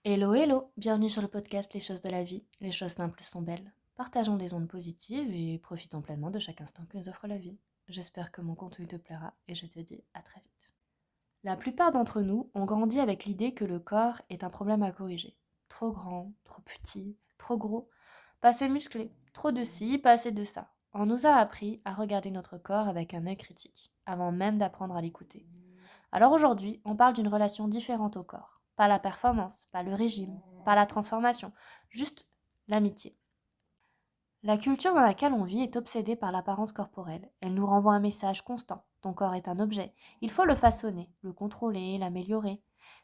Hello, hello, bienvenue sur le podcast Les choses de la vie. Les choses simples sont belles. Partageons des ondes positives et profitons pleinement de chaque instant que nous offre la vie. J'espère que mon contenu te plaira et je te dis à très vite. La plupart d'entre nous ont grandi avec l'idée que le corps est un problème à corriger. Trop grand, trop petit, trop gros, pas assez musclé, trop de ci, pas assez de ça. On nous a appris à regarder notre corps avec un œil critique, avant même d'apprendre à l'écouter. Alors aujourd'hui, on parle d'une relation différente au corps. Pas la performance, pas le régime, pas la transformation, juste l'amitié. La culture dans laquelle on vit est obsédée par l'apparence corporelle. Elle nous renvoie un message constant. Ton corps est un objet. Il faut le façonner, le contrôler, l'améliorer.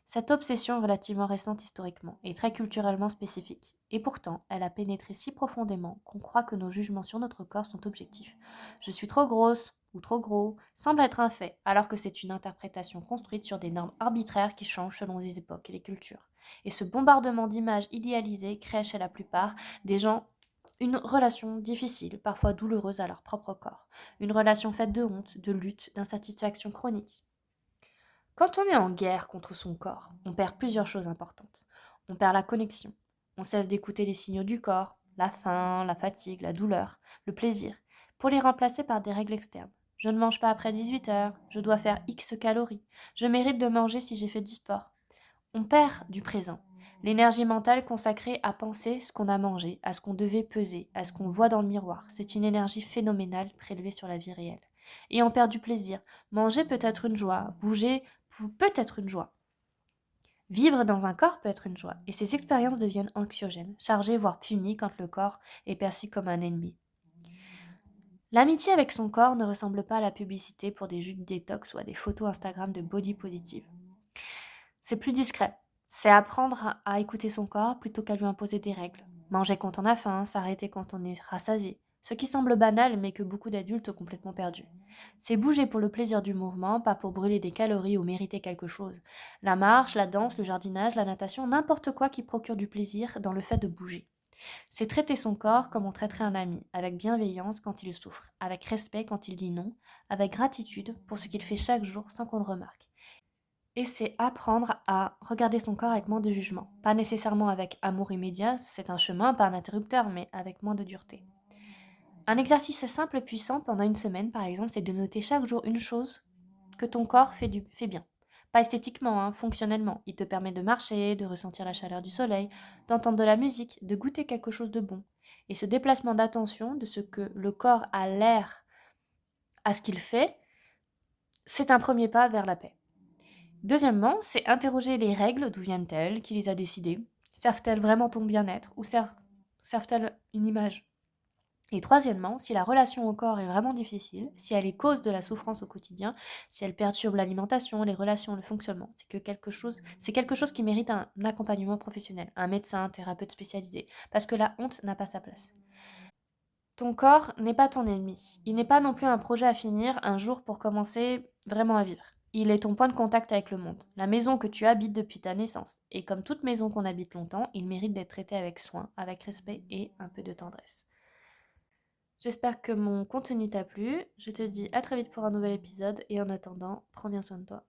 Cette obsession est relativement récente historiquement et très culturellement spécifique. Et pourtant, elle a pénétré si profondément qu'on croit que nos jugements sur notre corps sont objectifs. Je suis trop grosse ou trop gros semble être un fait, alors que c'est une interprétation construite sur des normes arbitraires qui changent selon les époques et les cultures. Et ce bombardement d'images idéalisées crée chez la plupart des gens une relation difficile, parfois douloureuse à leur propre corps. Une relation faite de honte, de lutte, d'insatisfaction chronique. Quand on est en guerre contre son corps, on perd plusieurs choses importantes. On perd la connexion. On cesse d'écouter les signaux du corps, la faim, la fatigue, la douleur, le plaisir, pour les remplacer par des règles externes. Je ne mange pas après 18 heures, je dois faire X calories, je mérite de manger si j'ai fait du sport. On perd du présent. L'énergie mentale consacrée à penser ce qu'on a mangé, à ce qu'on devait peser, à ce qu'on voit dans le miroir. C'est une énergie phénoménale prélevée sur la vie réelle. Et on perd du plaisir. Manger peut être une joie, bouger peut être une joie. Vivre dans un corps peut être une joie. Et ces expériences deviennent anxiogènes, chargées voire punies quand le corps est perçu comme un ennemi. L'amitié avec son corps ne ressemble pas à la publicité pour des jus de détox ou à des photos Instagram de body positive. C'est plus discret. C'est apprendre à écouter son corps plutôt qu'à lui imposer des règles. Manger quand on a faim, s'arrêter quand on est rassasié. Ce qui semble banal mais que beaucoup d'adultes ont complètement perdu. C'est bouger pour le plaisir du mouvement, pas pour brûler des calories ou mériter quelque chose. La marche, la danse, le jardinage, la natation, n'importe quoi qui procure du plaisir dans le fait de bouger. C'est traiter son corps comme on traiterait un ami, avec bienveillance quand il souffre, avec respect quand il dit non, avec gratitude pour ce qu'il fait chaque jour sans qu'on le remarque. Et c'est apprendre à regarder son corps avec moins de jugement. Pas nécessairement avec amour immédiat, c'est un chemin, pas un interrupteur, mais avec moins de dureté. Un exercice simple et puissant pendant une semaine, par exemple, c'est de noter chaque jour une chose que ton corps fait bien. Pas esthétiquement, hein, fonctionnellement. Il te permet de marcher, de ressentir la chaleur du soleil, d'entendre de la musique, de goûter quelque chose de bon. Et ce déplacement d'attention de ce que le corps a l'air à ce qu'il fait, c'est un premier pas vers la paix. Deuxièmement, c'est interroger les règles, d'où viennent-elles, qui les a décidées, servent-elles vraiment ton bien-être ou servent-elles une image? Et troisièmement, si la relation au corps est vraiment difficile, si elle est cause de la souffrance au quotidien, si elle perturbe l'alimentation, les relations, le fonctionnement, c'est quelque chose qui mérite un accompagnement professionnel, un médecin, un thérapeute spécialisé, parce que la honte n'a pas sa place. Ton corps n'est pas ton ennemi. Il n'est pas non plus un projet à finir un jour pour commencer vraiment à vivre. Il est ton point de contact avec le monde, la maison que tu habites depuis ta naissance. Et comme toute maison qu'on habite longtemps, il mérite d'être traité avec soin, avec respect et un peu de tendresse. J'espère que mon contenu t'a plu. Je te dis à très vite pour un nouvel épisode et en attendant, prends bien soin de toi.